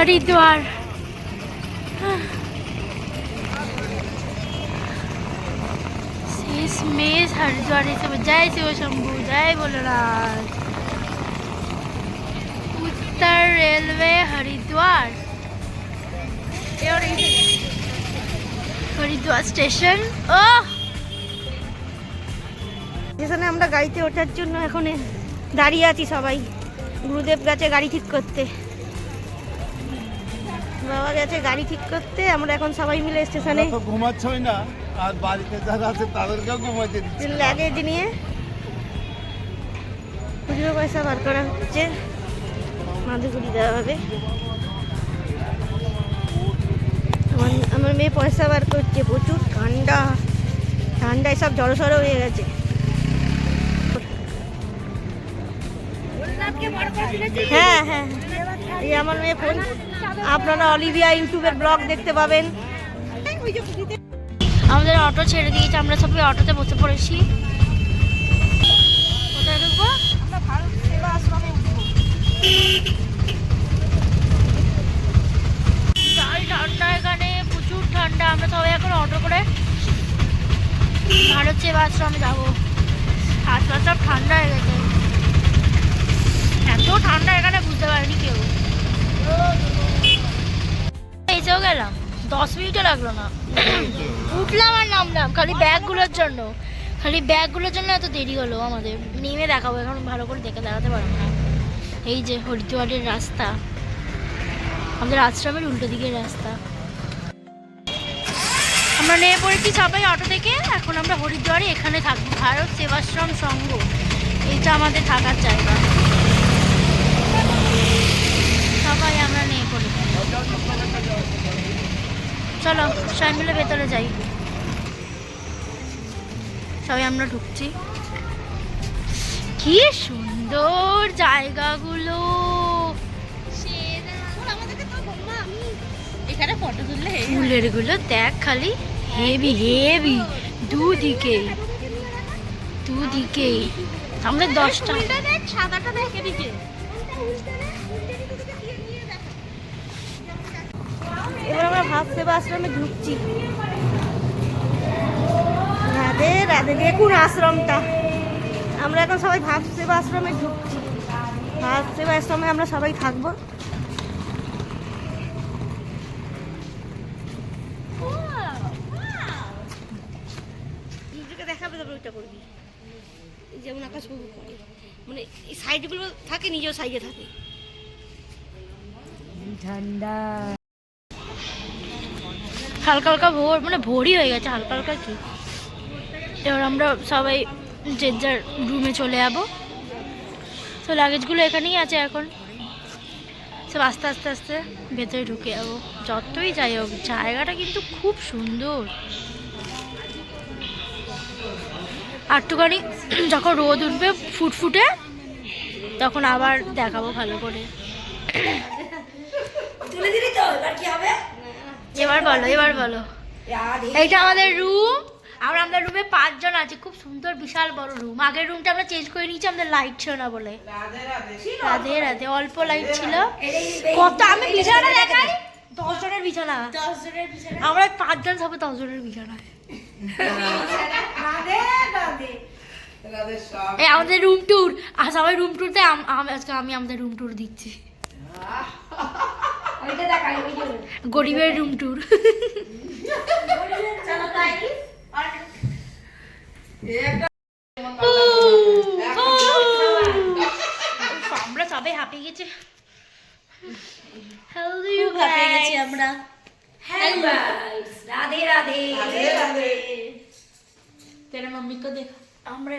हरिद्वार शेषमेश हरिद्वार जय शिव शंभू जय भोलेनाथ। उत्तर railway Haridwar Haridwar station. যেখানে আমরা গাড়িতে ওঠার জন্য এখন দাঁড়িয়ে আছি সবাই। গুরুদেব গেছে গাড়ি ঠিক করতে, বাবা গেছে গাড়ি ঠিক করতে। আমরা এখন সবাই মিলে স্টেশনে ঘুমাচ্ছই না, আর বাড়িতে যারা আছে তাদেরকেও ঘুমাইতে দিচ্ছি। লাগেজ নিয়ে খুচরো পয়সা বার করা হচ্ছে, মাদুগুড়ি দেওয়া হবে। আমার মেয়ে পয়সা বার করছে, প্রচুর ঠান্ডা, ঠান্ডায় সব জড়সড় হয়ে গেছে। হ্যাঁ হ্যাঁ, এই আমার মেয়ে ফোন। আপনারা অলিভিয়া ইউটিউবের ব্লগ দেখতে পাবেন। আমাদের অটো ছেড়ে দিয়েছে, আমরা সবাই অটোতে বসে পড়েছি। কোথায় ঢুকবো? আমরা ভারত সেবা আশ্রমে উঠবো। ঠান্ডা, এখানে প্রচুর ঠান্ডা। আমরা সবাই এখন অটো করে ভারত সেবা আশ্রমে যাবো। হাত পা সব ঠান্ডা হয়ে গেছে, এত ঠান্ডা এখানে বুঝতে পারিনি কেউ। এসেও গেলাম, 10 মিনিটও লাগলো না। উঠলাম আর নামলাম খালি ব্যাগগুলোর জন্য, এত দেরি হলো আমাদের। নেমে দেখাবো, এখন ভালো করে দেখে দেখাতে পারবো না। এই যে হরিদ্বারের রাস্তা, আমাদের আশ্রমের উল্টো দিকের রাস্তা। আমরা নেমে পড়েছি সবাই অটো থেকে। এখন আমরা হরিদ্বারে এখানে থাকবো, ভারত সেবাশ্রম সংঘ, এইটা আমাদের থাকার জায়গা। সবাই আমরা নেমে পড়ি, চলো সবাই মিলে ভেতরে যাই। সবাই আমরা ঢুকছি। কি সুন্দর জায়গাগুলো, এখানে ফটো তুললে ফুলের গুলো দেখ খালি, হেভি হেভি দুদিকে। আমাদের 10টা সাদাটা দেখ এদিকে। এবার আমরা ভাব সেবা আশ্রমে ঢুকছি। রাধে রাধে, দেখুন আশ্রমটা। আমরা এখন সবাই ভাব সেবা আশ্রমে ঢুকছি। ভাব সেবা আশ্রমে আমরা সবাই থাকবো। নিজেকে দেখাবে, তারপরে ওইটা করবি। যেমন আকাশ বাবু করে, মানে এই সাইডগুলো থাকে, নিজেও সাইডে থাকে। ঠান্ডা হালকা হালকা ভোর, মানে ভোরই হয়ে গেছে, হালকা হালকা কি। এবার আমরা সবাই যে যার রুমে চলে যাবো। তো লাগেজগুলো এখানেই আছে এখন, সব আস্তে আস্তে আস্তে ভেতরে ঢুকে যাবো। যতই যাই হোক, জায়গাটা কিন্তু খুব সুন্দর। আরটুখানি যখন রোদ উঠবে ফুটফুটে, তখন আবার দেখাবো ভালো করে। এবার বলো। এইটা আমাদের রুম। আমাদের রুমে 5 জন আছে, খুব সুন্দর বিশাল বড় রুম। আগের রুমটা আমরা চেঞ্জ করে নিয়েছি, আমাদের লাইট ছিল না বলে। রাধে রাধে, অল্প লাইট ছিল। কত আমি বিছানা দেখাই, 10 জনের বিছানা। আমরা 5 জন সবাই 10 জনের বিছানা। এই আমাদের রুম ট্যুর, আর সবাই রুম ট্যুরতে আজকে আমি আমাদের রুম ট্যুর দিচ্ছি। গরিবের রুম ট্যুর। আমরা সবাই হাঁপিয়ে গেছি। আমরা রাধে রাধে। তেরা মম্মি কো দেখ। আমরা